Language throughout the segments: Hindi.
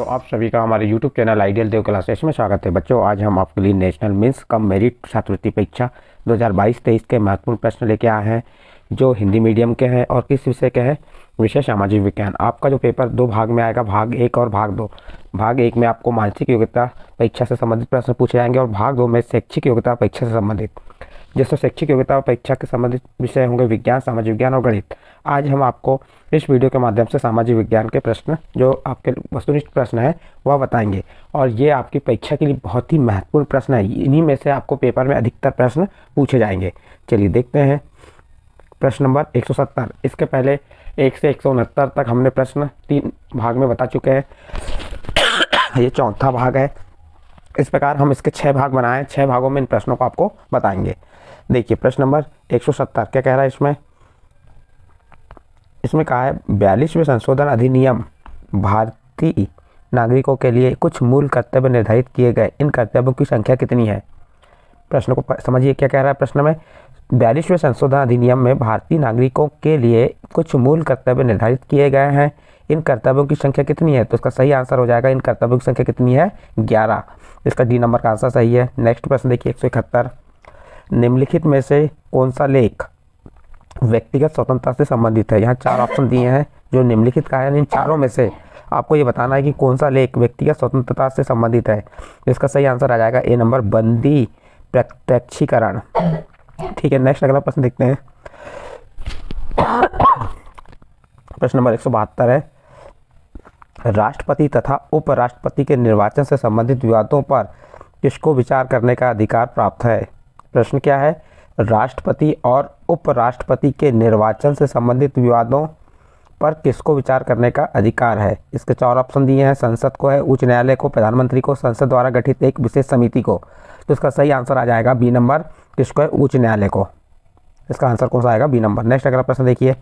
आप सभी का हमारे YouTube चैनल आइडियल देव क्लासेस में स्वागत है। बच्चों, आज हम आपके लिए नेशनल मीन्स कम मेरिट छात्रवृत्ति परीक्षा 2022-23 के महत्वपूर्ण प्रश्न लेके आए हैं, जो हिंदी मीडियम के हैं और किस विषय के हैं, विषय सामाजिक विज्ञान। आपका जो पेपर दो भाग में आएगा, भाग 1 और भाग 2। भाग 1 में आपको मानसिक योग्यता परीक्षा से संबंधित प्रश्न पूछे जाएंगे और भाग 2 में शैक्षिक योग्यता परीक्षा से संबंधित, जिससे शैक्षिक योग्यता परीक्षा के संबंधित विषय होंगे विज्ञान, सामाजिक विज्ञान और गणित। आज हम आपको इस वीडियो के माध्यम से सामाजिक विज्ञान के प्रश्न, जो आपके वस्तुनिष्ठ प्रश्न है, वह बताएंगे। और ये आपकी परीक्षा के लिए बहुत ही महत्वपूर्ण प्रश्न है। इन्हीं में से आपको पेपर में अधिकतर प्रश्न पूछे जाएंगे। चलिए देखते हैं प्रश्न नंबर 170। इसके पहले 1 से 169 तक हमने प्रश्न 3 भाग में बता चुके हैं। ये चौथा भाग है। इस प्रकार हम इसके 6 भाग बनाए, 6 भागों में इन प्रश्नों को आपको बताएंगे। देखिए प्रश्न नंबर 170 क्या कह रहा है इसमें कहा है 42वें संशोधन अधिनियम भारतीय नागरिकों के लिए कुछ मूल कर्तव्य निर्धारित किए गए। इन कर्तव्यों की संख्या कितनी है? प्रश्न को समझिए क्या कह रहा है प्रश्न में। 42वें संशोधन अधिनियम में भारतीय नागरिकों के लिए कुछ मूल कर्तव्य निर्धारित किए गए हैं। इन कर्तव्यों की संख्या कितनी है? तो इसका सही आंसर हो जाएगा, इन कर्तव्यों की संख्या कितनी है? 11। इसका डी नंबर का आंसर सही है। नेक्स्ट प्रश्न देखिए 171। निम्नलिखित में से कौन सा लेख व्यक्तिगत स्वतंत्रता से संबंधित है? यहाँ 4 ऑप्शन दिए हैं जो निम्नलिखित का है। इन चारों में से आपको ये बताना है कि कौन सा लेख व्यक्तिगत स्वतंत्रता से संबंधित है। इसका सही आंसर आ जाएगा ए नंबर, बंदी प्रत्यक्षीकरण। ठीक है, नेक्स्ट अगला प्रश्न देखते हैं। प्रश्न नंबर 172 है, राष्ट्रपति तथा उपराष्ट्रपति के निर्वाचन से संबंधित विवादों पर किसको विचार करने का अधिकार प्राप्त है? प्रश्न क्या है? राष्ट्रपति और उपराष्ट्रपति के निर्वाचन से संबंधित विवादों पर किसको विचार करने का अधिकार है? इसके 4 ऑप्शन दिए हैं। संसद को है, उच्च न्यायालय को, प्रधानमंत्री को, संसद द्वारा गठित एक विशेष समिति को। तो इसका सही आंसर आ जाएगा बी नंबर, किसको है? उच्च न्यायालय को। इसका आंसर कौन सा आएगा? B number. नेक्स्ट अगला प्रश्न देखिए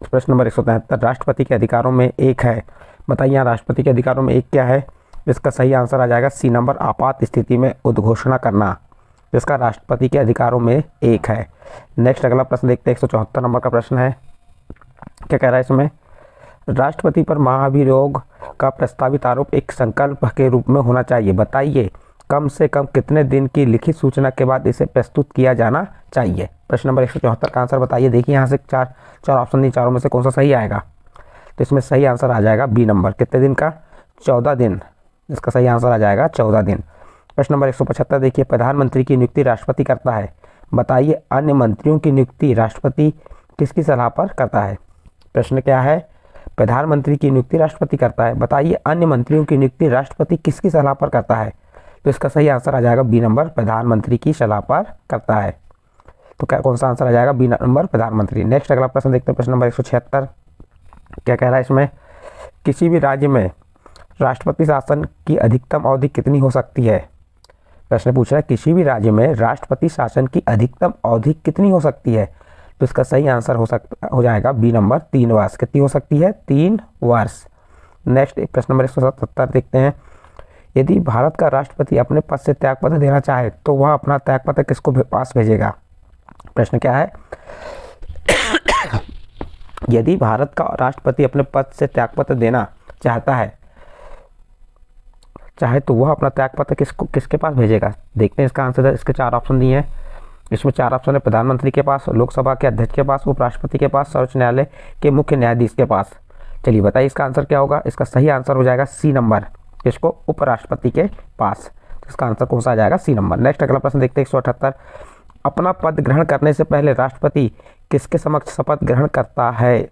प्रश्न नंबर 173। राष्ट्रपति के अधिकारों में एक है, बताइए यहाँ राष्ट्रपति के अधिकारों में एक क्या है? इसका सही आंसर आ जाएगा सी नंबर, आपात स्थिति में उद्घोषणा करना, जिसका राष्ट्रपति के अधिकारों में एक है। नेक्स्ट अगला प्रश्न देखते हैं 174 नंबर का प्रश्न है। क्या कह रहा है इसमें? राष्ट्रपति पर महाभियोग का प्रस्तावित आरोप एक संकल्प के रूप में होना चाहिए, बताइए कम से कम कितने दिन की लिखित सूचना के बाद इसे प्रस्तुत किया जाना चाहिए? प्रश्न नंबर 174 का आंसर बताइए। देखिए यहाँ से 4 ऑप्शन नहीं, चारों में से कौन सा सही आएगा? तो इसमें सही आंसर आ जाएगा बी नंबर, कितने दिन का? 14 दिन। इसका सही आंसर आ जाएगा 14 दिन। प्रश्न नंबर 175 देखिए, प्रधानमंत्री की नियुक्ति राष्ट्रपति करता है, बताइए अन्य मंत्रियों की नियुक्ति राष्ट्रपति किसकी सलाह पर करता है? प्रश्न क्या है? प्रधानमंत्री की नियुक्ति राष्ट्रपति करता है, बताइए अन्य मंत्रियों की नियुक्ति राष्ट्रपति किसकी सलाह पर करता है? तो इसका सही आंसर आ जाएगा बी नंबर, प्रधानमंत्री की सलाह पर करता है। तो क्या कौन सा आंसर आ जाएगा? बी नंबर, प्रधानमंत्री। नेक्स्ट अगला प्रश्न देखते हैं प्रश्न नंबर 176। क्या कह रहा है इसमें? किसी भी राज्य में राष्ट्रपति शासन की अधिकतम अवधि कितनी हो सकती है? प्रश्न पूछ रहा है किसी भी राज्य में राष्ट्रपति शासन की अधिकतम अवधि कितनी हो सकती है? तो इसका सही आंसर हो जाएगा बी नंबर, 3 वर्ष। कितनी हो सकती है? 3 वर्ष। नेक्स्ट प्रश्न नंबर 177 देखते हैं। यदि भारत का राष्ट्रपति अपने पद से त्यागपत्र देना चाहे तो वह अपना त्यागपत्र किसको पास भेजेगा? प्रश्न क्या है? यदि भारत का राष्ट्रपति अपने पद से त्यागपत्र देना चाहे तो वह अपना त्यागपत्र किसके पास भेजेगा? देखते हैं इसका आंसर। इसके 4 ऑप्शन दिए हैं। इसमें 4 ऑप्शन है, प्रधानमंत्री के पास, लोकसभा के अध्यक्ष के पास, उपराष्ट्रपति के पास, सर्वोच्च न्यायालय के मुख्य न्यायाधीश के पास। चलिए बताइए इसका आंसर क्या होगा? इसका सही आंसर हो जाएगा सी नंबर, किसको? उपराष्ट्रपति के पास। इसका आंसर कौन सा आ जाएगा? सी नंबर। नेक्स्ट अगला प्रश्न देखते हैं 178। अपना पद ग्रहण करने से पहले राष्ट्रपति किसके समक्ष शपथ ग्रहण करता है?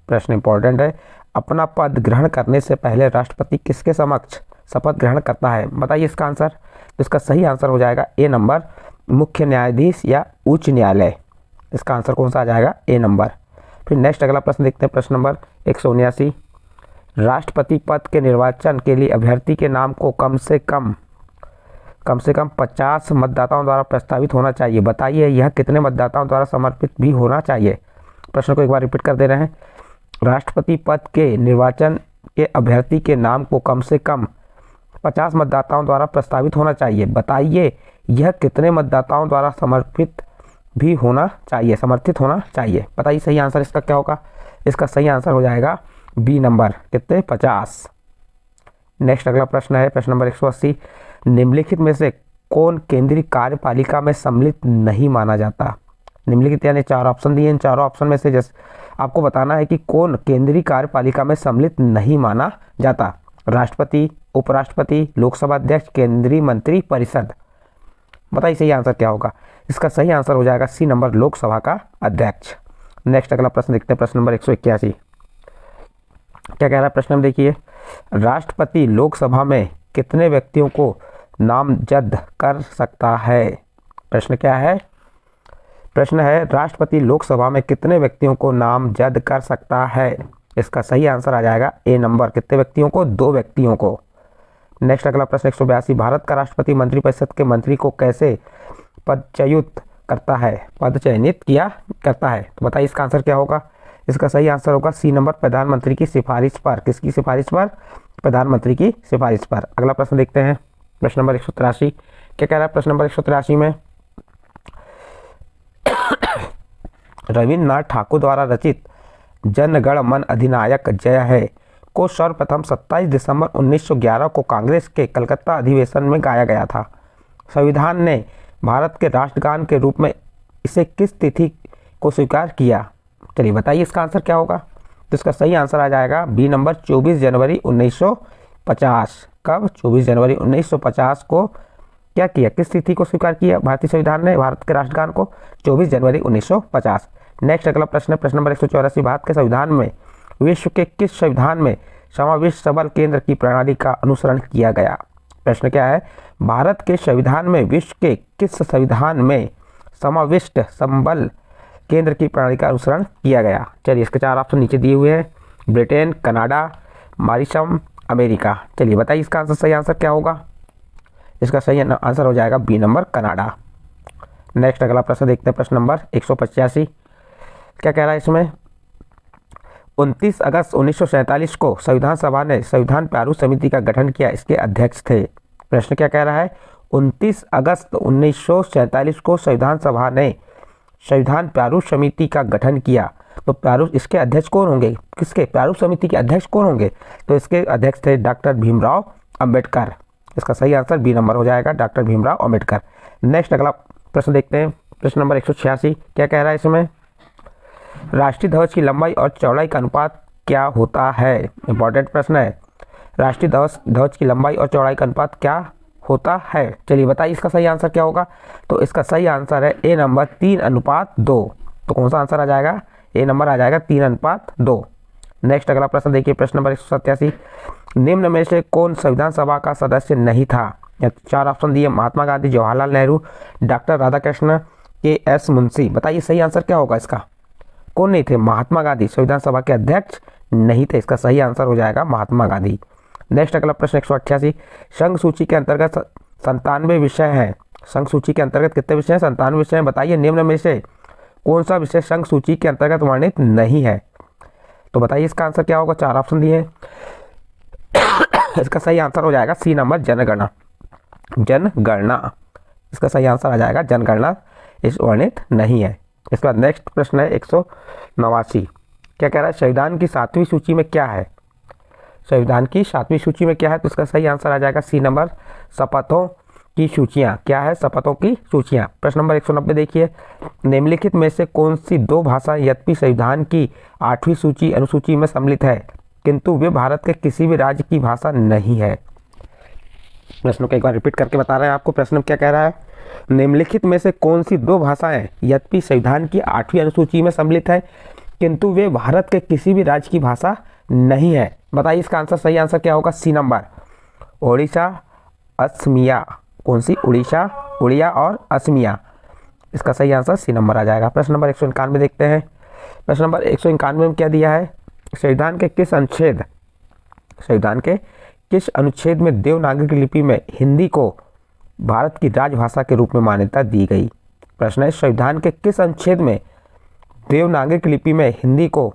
प्रश्न इंपॉर्टेंट है। अपना पद ग्रहण करने से पहले राष्ट्रपति किसके समक्ष शपथ ग्रहण करता है? बताइए इसका आंसर। तो इसका सही आंसर हो जाएगा ए नंबर, मुख्य न्यायाधीश या उच्च न्यायालय। इसका आंसर कौन सा आ जाएगा? ए नंबर। फिर नेक्स्ट अगला प्रश्न देखते हैं प्रश्न नंबर 179। राष्ट्रपति पद के निर्वाचन के लिए अभ्यर्थी के नाम को कम से कम 50 मतदाताओं द्वारा प्रस्तावित होना चाहिए, बताइए यह कितने मतदाताओं द्वारा समर्पित भी होना चाहिए? प्रश्न को एक बार रिपीट कर दे रहे हैं। राष्ट्रपति पद के निर्वाचन के अभ्यर्थी के नाम को कम से कम 50 मतदाताओं द्वारा प्रस्तावित होना चाहिए, बताइए यह कितने मतदाताओं द्वारा समर्थित होना चाहिए? बताइए सही आंसर इसका क्या होगा? इसका सही आंसर हो जाएगा बी नंबर, कितने? 50। नेक्स्ट अगला प्रश्न है प्रश्न नंबर 180, निम्नलिखित में से कौन केंद्रीय कार्यपालिका में सम्मिलित नहीं माना जाता। निम्नलिखित यानी 4 ऑप्शन दिए, इन चारों ऑप्शन में से जैसे आपको बताना है कि कौन केंद्रीय कार्यपालिका में सम्मिलित नहीं माना जाता। राष्ट्रपति, उपराष्ट्रपति, लोकसभा अध्यक्ष, केंद्रीय मंत्री परिषद। बताइए सही आंसर क्या होगा। इसका सही आंसर हो जाएगा सी नंबर, लोकसभा का अध्यक्ष। नेक्स्ट अगला प्रश्न देखते हैं प्रश्न नंबर 181। क्या कह रहा है प्रश्न में देखिए, राष्ट्रपति लोकसभा में कितने व्यक्तियों को नामजद कर सकता है। प्रश्न क्या है, प्रश्न है राष्ट्रपति लोकसभा में कितने व्यक्तियों को नामजद कर सकता है। इसका सही आंसर आ जाएगा ए नंबर, कितने व्यक्तियों को, 2 व्यक्तियों को। नेक्स्ट अगला प्रश्न 182, भारत का राष्ट्रपति मंत्रिपरिषद के मंत्री को कैसे पदच्युत करता है, पद चयनित किया करता है। तो बताइए इसका आंसर क्या होगा। इसका सही आंसर होगा सी नंबर, प्रधानमंत्री की सिफारिश पर। किसकी सिफारिश पर, प्रधानमंत्री की सिफारिश पर। अगला प्रश्न देखते हैं प्रश्न नंबर 183। क्या कह रहा है प्रश्न नंबर 183 में, रविन्द्रनाथ ठाकुर द्वारा रचित जन गण मन अधिनायक जय है को सर्वप्रथम 27 दिसंबर 1911 को कांग्रेस के कलकत्ता अधिवेशन में गाया गया था। संविधान ने भारत के राष्ट्रगान के रूप में इसे किस तिथि को स्वीकार किया। चलिए बताइए इसका आंसर क्या होगा। तो इसका सही आंसर आ जाएगा बी नंबर, 24 जनवरी 1950। कब, 24 जनवरी 1950 को क्या किया, किस तिथि को स्वीकार किया भारतीय संविधान ने भारत के राष्ट्रगान को, 24 जनवरी 1950। नेक्स्ट अगला प्रश्न है प्रश्न नंबर 184, भारत के संविधान में विश्व के किस संविधान में समाविष्ट सबल केंद्र की प्रणाली का अनुसरण किया गया। प्रश्न क्या है, भारत के संविधान में विश्व के किस संविधान में समाविष्ट सबल केंद्र की प्रणाली का अनुसरण किया गया। चलिए इसके 4 ऑप्शन नीचे दिए हुए हैं, ब्रिटेन, कनाडा, मॉरिशस, अमेरिका। चलिए बताइए इसका आंसर, सही आंसर क्या होगा। इसका सही आंसर हो जाएगा बी नंबर, कनाडा। नेक्स्ट अगला प्रश्न देखते हैं प्रश्न नंबर 185। क्या कह रहा है इसमें, 29 अगस्त 1947 को संविधान सभा ने संविधान प्रारूप समिति का गठन किया, इसके अध्यक्ष थे। प्रश्न क्या कह रहा है, 29 अगस्त 1947 को संविधान सभा ने संविधान प्रारूप समिति का गठन किया, तो प्रारूप इसके अध्यक्ष कौन होंगे, किसके प्रारूप समिति के अध्यक्ष कौन होंगे। तो इसके अध्यक्ष थे डॉक्टर भीमराव अंबेडकर। इसका सही आंसर बी नंबर हो जाएगा, डॉक्टर भीमराव अंबेडकर। नेक्स्ट अगला प्रश्न देखते हैं प्रश्न नंबर 186। क्या कह रहा है इसमें, राष्ट्रीय ध्वज की लंबाई और चौड़ाई का अनुपात क्या होता है। इंपॉर्टेंट प्रश्न है, राष्ट्रीय ध्वज की लंबाई और चौड़ाई का अनुपात क्या होता है। चलिए बताइए इसका सही आंसर क्या होगा। तो इसका सही आंसर है ए नंबर, 3:2। तो कौन सा आंसर आ जाएगा, ए नंबर आ जाएगा 3:2। नेक्स्ट अगला प्रश्न देखिए प्रश्न नंबर 187, निम्न में से कौन संविधान सभा का सदस्य नहीं था। 4 ऑप्शन दिए, महात्मा गांधी, जवाहरलाल नेहरू, डॉक्टर राधाकृष्ण, के.एस. मुंशी। बताइए सही आंसर क्या होगा इसका, कौन नहीं थे, महात्मा गांधी संविधान सभा के अध्यक्ष नहीं थे। इसका सही आंसर हो जाएगा महात्मा गांधी। नेक्स्ट अगला प्रश्न 188, संघ सूची के अंतर्गत 97 विषय हैं। संघ सूची के अंतर्गत कितने विषय हैं, 97 विषय हैं। बताइए निम्न में से कौन सा विषय संघ सूची के अंतर्गत वर्णित नहीं है। तो बताइए इसका आंसर क्या होगा। 4 ऑप्शन दिए हैं, इसका सही आंसर हो जाएगा सी नंबर, जनगणना। जनगणना इसका सही आंसर आ जाएगा, जनगणना इस वर्णित नहीं है। इसके बाद नेक्स्ट प्रश्न है 189। क्या कह रहा है, संविधान की 7वीं सूची में क्या है। संविधान की 7वीं सूची में क्या है, तो इसका सही आंसर आ जाएगा सी नंबर, शपथों की सूचियाँ। क्या है, शपथों की सूचियाँ। प्रश्न नंबर 190 देखिए, निम्नलिखित में से कौन सी 2 भाषा यद्यपि संविधान की 8वीं सूची अनुसूची में सम्मिलित है किंतु वे भारत के किसी भी राज्य की भाषा नहीं है। प्रश्न को एक बार रिपीट करके बता रहे हैं आपको। प्रश्न क्या कह रहा है, निम्नलिखित में से कौन सी 2 भाषाएं यद्यपि संविधान की 8वीं अनुसूची में सम्मिलित है किंतु वे भारत के किसी भी राज्य की भाषा नहीं है। बताइए इसका आंसर, सही आंसर क्या होगा। C number, Odisha, Asamiya. कौन सी, उड़ीसा, उड़िया और असमिया। इसका सही आंसर सी नंबर आ जाएगा। प्रश्न नंबर 191 देखते हैं। प्रश्न नंबर 191 में क्या दिया है, संविधान के किस अनुच्छेद में देवनागरी लिपि में हिंदी को भारत की राजभाषा के रूप में मान्यता दी गई। प्रश्न है, संविधान के किस अनुच्छेद में देवनागरी लिपि में हिंदी को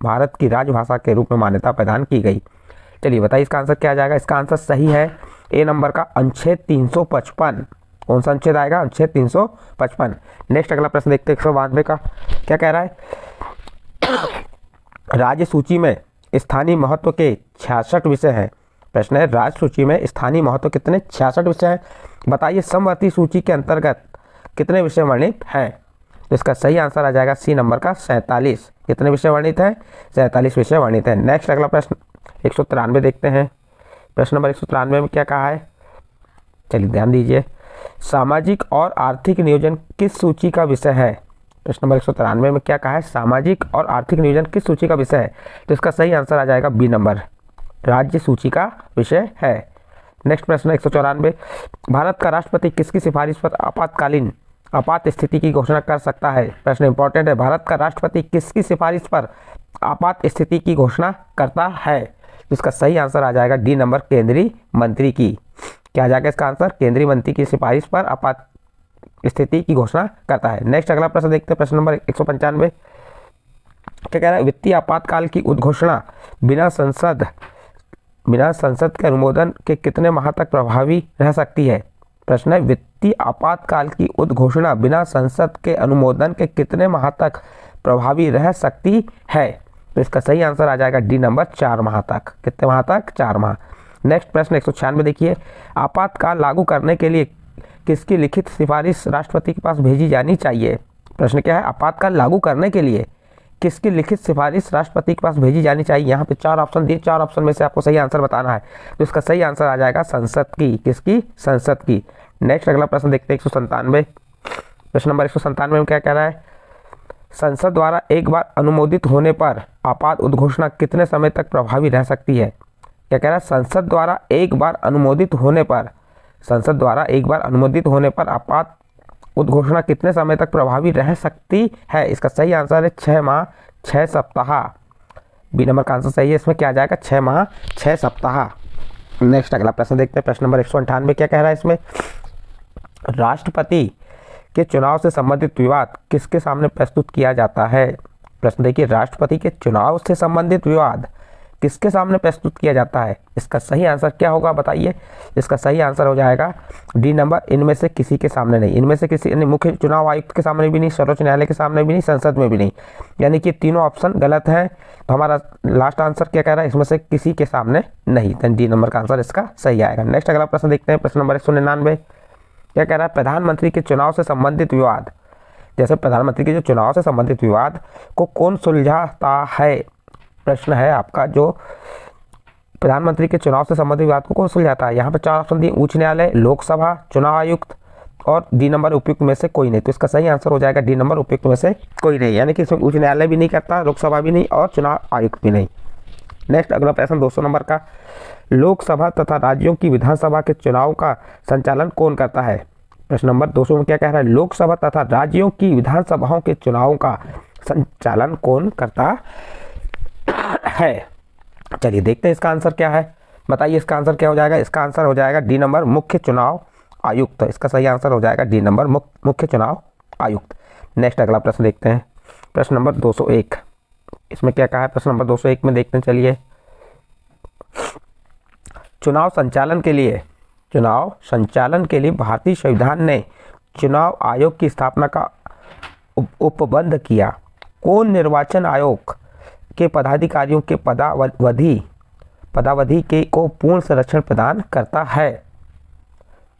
भारत की राजभाषा के रूप में मान्यता प्रदान की गई। चलिए बताइए इसका आंसर क्या आ जाएगा। इसका आंसर सही है ए नंबर का, अनुच्छेद 355। कौन सा अनुच्छेद आएगा, अनुच्छेद 355। नेक्स्ट अगला प्रश्न देखते हैं 192 का। क्या कह रहा है, राज्य सूची में स्थानीय महत्व के 66 विषय हैं प्रश्न है राज्य सूची में स्थानीय महत्व कितने 66 विषय हैं। बताइए समवर्ती सूची के अंतर्गत कितने विषय वर्णित हैं। तो इसका सही आंसर आ जाएगा सी नंबर का 47। कितने विषय वर्णित हैं? 47 विषय वर्णित हैं। नेक्स्ट अगला प्रश्न 193 देखते हैं। प्रश्न नंबर 193 में क्या कहा है, चलिए ध्यान दीजिए। सामाजिक और आर्थिक नियोजन किस सूची का विषय है। प्रश्न नंबर 193 में क्या कहा है, सामाजिक और आर्थिक नियोजन किस सूची का विषय है। तो इसका सही आंसर आ जाएगा बी नंबर, राज्य सूची का विषय है। नेक्स्ट प्रश्न 194, भारत का राष्ट्रपति किसकी सिफारिश पर आपात स्थिति की घोषणा कर सकता है। प्रश्न इंपॉर्टेंट है, भारत का राष्ट्रपति किसकी सिफारिश पर आपात स्थिति की घोषणा करता है। तो इसका सही आंसर आ जाएगा डी नंबर, केंद्रीय मंत्री की। क्या आ जाएगा इसका आंसर, केंद्रीय मंत्री की सिफारिश पर आपात स्थिति की घोषणा करता है। नेक्स्ट अगला प्रश्न देखते हैं। प्रश्न नंबर 195 क्या कह रहा है, वित्तीय आपातकाल की उद्घोषणा बिना संसद के अनुमोदन के कितने माह तक प्रभावी रह सकती है। प्रश्न है, वित्तीय आपातकाल की उद्घोषणा बिना संसद के अनुमोदन के कितने माह तक प्रभावी रह सकती है। तो इसका सही आंसर आ जाएगा डी नंबर, 4 माह तक। कितने माह तक? 4 माह। नेक्स्ट प्रश्न 196 देखिए, आपातकाल लागू करने के लिए किसकी लिखित सिफारिश राष्ट्रपति के पास भेजी जानी चाहिए। प्रश्न क्या है, आपातकाल लागू करने के लिए किसकी लिखित सिफारिश राष्ट्रपति के पास भेजी जानी चाहिए। यहाँ पे 4 ऑप्शन दिए, 4 ऑप्शन में से आपको सही आंसर बताना है। तो इसका सही आंसर आ जाएगा संसद की। किसकी? संसद की। नेक्स्ट अगला प्रश्न देखते हैं 197। प्रश्न नंबर 197 में क्या कह रहा है, संसद द्वारा एक बार अनुमोदित होने पर आपात उद्घोषणा कितने समय तक प्रभावी रह सकती है। क्या कह रहा है, संसद द्वारा एक बार अनुमोदित होने पर आपात उद्घोषणा कितने समय तक प्रभावी रह सकती है। इसका सही आंसर है 6 माह 6 सप्ताह। बी नंबर का आंसर सही है, इसमें क्या आ जाएगा, 6 माह 6 सप्ताह। नेक्स्ट अगला प्रश्न देखते हैं। प्रश्न नंबर 198 क्या कह रहा है, इसमें राष्ट्रपति के चुनाव से संबंधित विवाद किसके सामने प्रस्तुत किया जाता है। प्रश्न देखिए, राष्ट्रपति के चुनाव से संबंधित विवाद किसके सामने प्रस्तुत किया जाता है। इसका सही आंसर क्या होगा बताइए। इसका सही आंसर हो जाएगा डी नंबर, इनमें से किसी के सामने नहीं। इनमें से किसी, मुख्य चुनाव आयुक्त के सामने भी नहीं, सर्वोच्च न्यायालय के सामने भी नहीं, संसद में भी नहीं। यानी कि तीनों ऑप्शन गलत हैं। तो हमारा लास्ट आंसर क्या कह रहा है, इसमें से किसी के सामने नहीं। तो डी नंबर का आंसर इसका सही आएगा। नेक्स्ट अगला प्रश्न देखते हैं। प्रश्न नंबर 199 क्या कह रहा है, प्रधानमंत्री के चुनाव से संबंधित विवाद, जैसे प्रधानमंत्री के जो चुनाव से संबंधित विवाद को कौन सुलझाता है। प्रश्न है आपका, जो प्रधानमंत्री के चुनाव से संबंधित विवाद को कौन सुलझाता है। यहाँ पर 4 ऑप्शन दिए, उच्च न्यायालय, लोकसभा, चुनाव आयुक्त और डी नंबर उपयुक्त में से कोई नहीं। तो इसका सही आंसर हो जाएगा डी नंबर, उपयुक्त में से कोई नहीं। यानी कि इसमें उच्च न्यायालय भी नहीं करता, लोकसभा भी नहीं और चुनाव आयुक्त भी नहीं। नेक्स्ट अगला प्रश्न 200 नंबर का, लोकसभा तथा राज्यों की विधानसभा के चुनाव का संचालन कौन करता है। प्रश्न नंबर 200 में क्या कह रहा है, लोकसभा तथा राज्यों की विधानसभाओं के चुनाव का संचालन कौन करता है। चलिए देखते हैं इसका आंसर क्या है। बताइए इसका आंसर क्या हो जाएगा। इसका आंसर हो जाएगा डी नंबर, मुख्य चुनाव आयुक्त। इसका सही आंसर हो जाएगा डी नंबर, मुख्य चुनाव आयुक्त। नेक्स्ट अगला प्रश्न देखते हैं। प्रश्न नंबर 201, इसमें क्या कहा है। प्रश्न नंबर 201 में देखते हैं, चलिए, चुनाव संचालन के लिए भारतीय संविधान ने चुनाव आयोग की स्थापना का उपबंध किया। कौन निर्वाचन आयोग के पदाधिकारियों के पदावधि के को पूर्ण संरक्षण प्रदान करता है।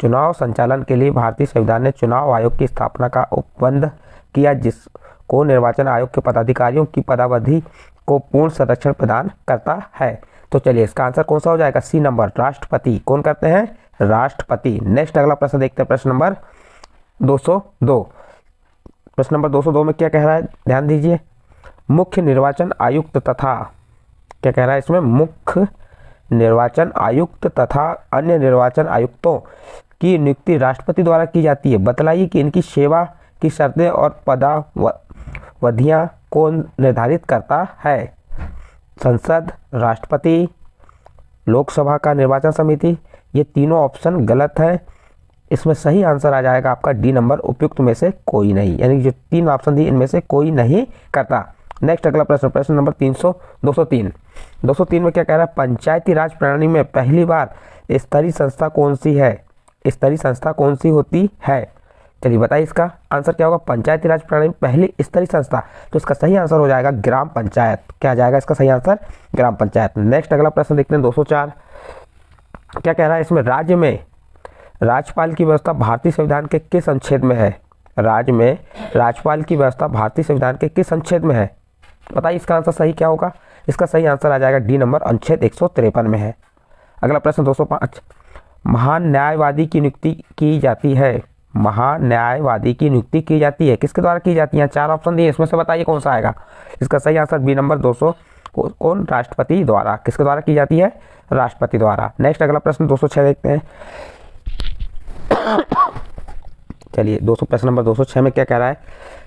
चुनाव संचालन के लिए भारतीय संविधान ने चुनाव आयोग की स्थापना का उपबंध किया, जिसको निर्वाचन आयोग के पदाधिकारियों की पदावधि को पूर्ण संरक्षण प्रदान करता है। तो चलिए इसका आंसर कौन सा हो जाएगा, सी नंबर, राष्ट्रपति। कौन करते हैं, राष्ट्रपति। नेक्स्ट अगला प्रश्न देखते हैं। प्रश्न नंबर 202। प्रश्न नंबर 202 में क्या कह रहा है, ध्यान दीजिए। मुख्य निर्वाचन आयुक्त तथा, क्या कह रहा है इसमें, मुख्य निर्वाचन आयुक्त तथा अन्य निर्वाचन आयुक्तों की नियुक्ति राष्ट्रपति द्वारा की जाती है। बतलाइए कि इनकी सेवा की शर्तें और पदावधियां कौन निर्धारित करता है। संसद, राष्ट्रपति, लोकसभा का निर्वाचन समिति। ये तीनों ऑप्शन गलत है। इसमें सही आंसर आ जाएगा आपका डी नंबर, उपयुक्त में से कोई नहीं। यानी जो 3 ऑप्शन दिए इनमें से कोई नहीं करता। नेक्स्ट अगला प्रश्न, प्रश्न नंबर 203 में क्या कह रहा है, पंचायती राज प्रणाली में पहली बार स्तरीय संस्था कौन सी है। स्तरीय संस्था कौन सी होती है। चलिए बताइए इसका आंसर क्या होगा। पंचायती राज प्रणाली में पहली स्तरीय संस्था, तो इसका सही आंसर हो जाएगा ग्राम पंचायत। क्या आ जाएगा इसका सही आंसर, ग्राम पंचायत। नेक्स्ट अगला प्रश्न देखते हैं 204। क्या कह रहा है इसमें, राज्य में राज्यपाल की व्यवस्था भारतीय संविधान के किस अनुच्छेद में है? राज्य में राज्यपाल की व्यवस्था भारतीय संविधान के किस अनुच्छेद में है? बताइए इसका आंसर सही क्या होगा। इसका सही आंसर आ जाएगा डी नंबर, अनुच्छेद 153 में है। अगला प्रश्न 205, महान न्यायवादी की नियुक्ति की जाती है। महान्यायवादी की नियुक्ति की जाती है, किसके द्वारा की जाती है? चार ऑप्शन दिए, इसमें से बताइए कौन सा आएगा। इसका सही आंसर बी नंबर 200, कौन? राष्ट्रपति द्वारा। किसके द्वारा की जाती है? राष्ट्रपति द्वारा। नेक्स्ट अगला प्रश्न 206 देखते हैं। चलिए प्रश्न नंबर 206 में क्या कह रहा है,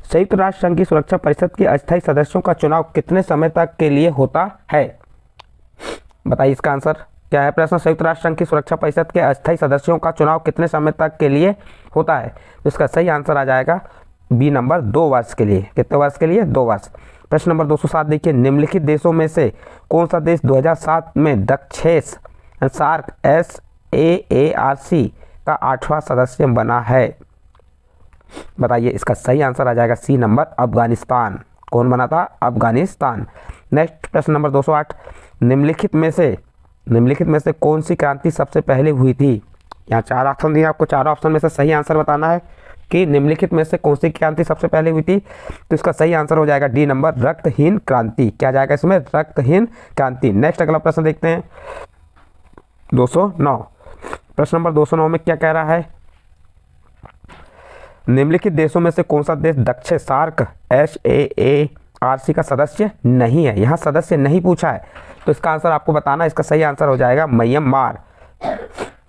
संयुक्त राष्ट्र संघ की सुरक्षा परिषद के अस्थायी सदस्यों का चुनाव कितने समय तक के लिए होता है? बताइए इसका आंसर क्या है। प्रश्न, संयुक्त राष्ट्र संघ की सुरक्षा परिषद के अस्थायी सदस्यों का चुनाव कितने समय तक के लिए होता है? तो इसका सही आंसर आ जाएगा बी नंबर, 2 वर्ष के लिए। कितने वर्ष के लिए? 2 वर्ष। प्रश्न नंबर 207 देखिए, निम्नलिखित देशों में से कौन सा देश 2007 में दक्षेस सार्क SAARC का 8वां सदस्य बना है? बताइए इसका सही आंसर आ जाएगा सी नंबर, अफगानिस्तान। कौन बना था? अफगानिस्तान। नेक्स्ट प्रश्न नंबर 208, निम्नलिखित में से कौन सी क्रांति सबसे पहले हुई थी? यहाँ 4 ऑप्शन दिए आपको, 4 ऑप्शन में से सही आंसर बताना है कि निम्नलिखित में से कौन सी क्रांति सबसे पहले हुई थी। तो इसका सही आंसर हो जाएगा डी नंबर, रक्तहीन क्रांति। क्या जाएगा इसमें? रक्तहीन क्रांति। नेक्स्ट अगला प्रश्न देखते हैं 209। प्रश्न नंबर 209 में क्या कह रहा है, निम्नलिखित देशों में से कौन सा देश दक्षिण सार्क SAARC का सदस्य नहीं है? यहाँ सदस्य नहीं पूछा है, तो इसका आंसर आपको बताना है। इसका सही आंसर हो जाएगा म्यांमार,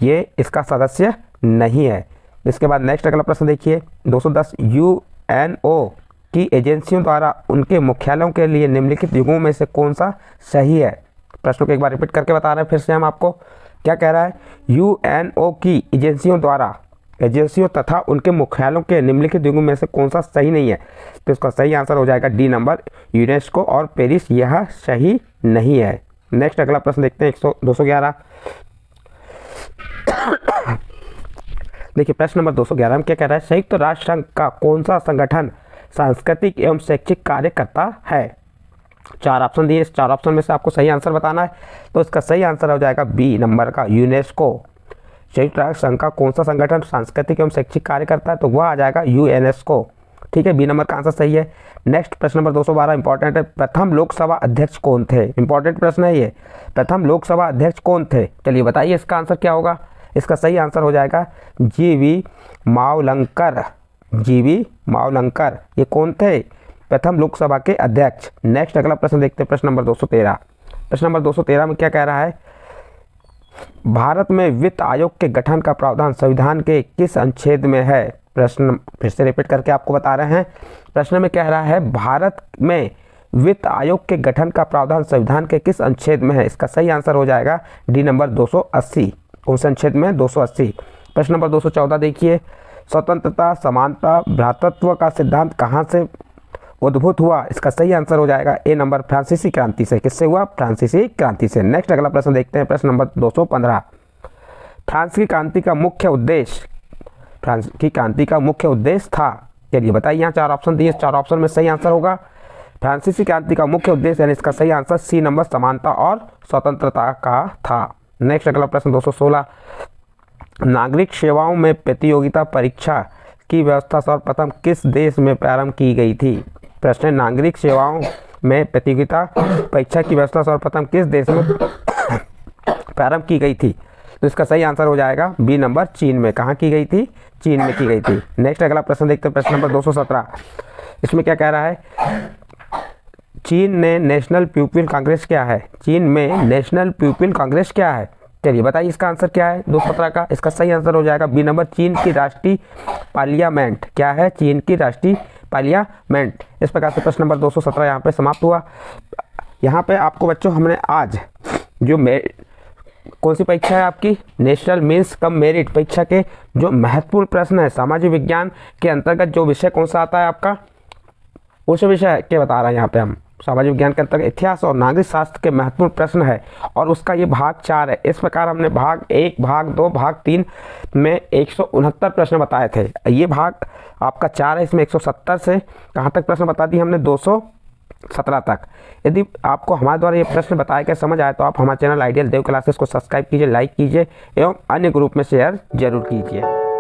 ये इसका सदस्य नहीं है। इसके बाद नेक्स्ट अगला प्रश्न देखिए 210, UNO की एजेंसियों द्वारा उनके मुख्यालयों के लिए निम्नलिखित युगों में से कौन सा सही है? प्रश्नों को एक बार रिपीट करके बता रहे हैं फिर से हम आपको। क्या कह रहा है, UNO की एजेंसियों तथा उनके मुख्यालयों के निम्नलिखित युगों में से कौन सा सही नहीं है? तो इसका सही आंसर हो जाएगा डी नंबर, यूनेस्को और पेरिस, यह सही नहीं है। नेक्स्ट अगला प्रश्न देखते हैं 211। देखिए प्रश्न नंबर 211 में क्या कह रहा है, संयुक्त राष्ट्र संघ का कौन सा संगठन सांस्कृतिक एवं शैक्षिक कार्य करता है? 4 ऑप्शन दिए, इस 4 ऑप्शन में से आपको सही आंसर बताना है। तो इसका सही आंसर हो जाएगा बी नंबर का, यूनेस्को। संयुक्त राष्ट्र संघ का कौन सा संगठन सांस्कृतिक एवं शैक्षिक कार्य करता है? तो वह आ जाएगा यूनेस्को। ठीक है, बी नंबर का आंसर सही है। नेक्स्ट प्रश्न नंबर 212 इंपॉर्टेंट है, प्रथम लोकसभा अध्यक्ष कौन थे? इंपॉर्टेंट प्रश्न है ये, प्रथम लोकसभा अध्यक्ष कौन थे? चलिए बताइए इसका आंसर क्या होगा। इसका सही आंसर हो जाएगा GV मावलंकर। ये कौन थे? प्रथम लोकसभा के अध्यक्ष। नेक्स्ट अगला प्रश्न देखते हैं, प्रश्न नंबर 213। प्रश्न नंबर 213 में क्या कह रहा है, भारत में वित्त आयोग के गठन का प्रावधान संविधान के किस अनुच्छेद में है? प्रश्न फिर से रिपीट करके आपको बता रहे हैं। प्रश्न में कह रहा है, भारत में वित्त आयोग के गठन का प्रावधान संविधान के किस अनुच्छेद में है? इसका सही आंसर हो जाएगा डी नंबर 280। कौन से अनुच्छेद में? 280। प्रश्न नंबर 214 देखिए, स्वतंत्रता, समानता, भ्रातृत्व का सिद्धांत कहाँ से उद्भूत हुआ? इसका सही आंसर हो जाएगा ए नंबर, फ्रांसीसी क्रांति से। किससे हुआ? फ्रांसीसी क्रांति से। नेक्स्ट अगला प्रश्न देखते हैं, प्रश्न नंबर 215। फ्रांस की क्रांति का मुख्य उद्देश्य था। चलिए बताइए, यहाँ 4 ऑप्शन दिए, 4 ऑप्शन में सही आंसर होगा फ्रांसीसी क्रांति का मुख्य उद्देश्य, यानी इसका सही आंसर सी नंबर, समानता और स्वतंत्रता का था। नेक्स्ट अगला प्रश्न 216, नागरिक सेवाओं में प्रतियोगिता परीक्षा की व्यवस्था सर्वप्रथम किस देश में प्रारंभ की गई थी? प्रश्न है, नागरिक सेवाओं में प्रतियोगिता परीक्षा की व्यवस्था सर्वप्रथम किस देश में प्रारंभ की गई थी? तो इसका सही आंसर हो जाएगा बी नंबर, चीन में। कहाँ की गई थी? चीन में की गई थी। नेक्स्ट अगला प्रश्न देखते हैं, प्रश्न नंबर 217। इसमें क्या कह रहा है, चीन में नेशनल पीपुल कांग्रेस क्या है? चीन में नेशनल पीपुल कांग्रेस क्या है? चलिए बताइए इसका आंसर क्या है 217 का। इसका सही आंसर हो जाएगा बी नंबर, चीन की राष्ट्रीय पार्लियामेंट। क्या है? चीन की राष्ट्रीय पार्लियामेंट। इस प्रकार से प्रश्न नंबर 217 यहाँ पे समाप्त हुआ। यहाँ पे आपको बच्चों हमने आज जो कौन सी परीक्षा है आपकी, नेशनल मीन्स कम मेरिट परीक्षा के जो महत्वपूर्ण प्रश्न है, सामाजिक विज्ञान के अंतर्गत जो विषय कौन सा आता है आपका, उस विषय के बता रहे हैं यहाँ पे हम। सामाजिक विज्ञान के अंतर्गत इतिहास और नागरिक शास्त्र के महत्वपूर्ण प्रश्न है और उसका ये भाग 4 है। इस प्रकार हमने भाग 1, भाग 2, भाग 3 में 169 प्रश्न बताए थे। ये भाग आपका 4 है, इसमें 170 से कहाँ तक प्रश्न बता दिए हमने, 17 तक। यदि आपको हमारे द्वारा ये प्रश्न बताया गया समझ आए तो आप हमारे चैनल आइडियल देव क्लासेस को सब्सक्राइब कीजिए, लाइक कीजिए एवं अन्य ग्रुप में शेयर जरूर कीजिए।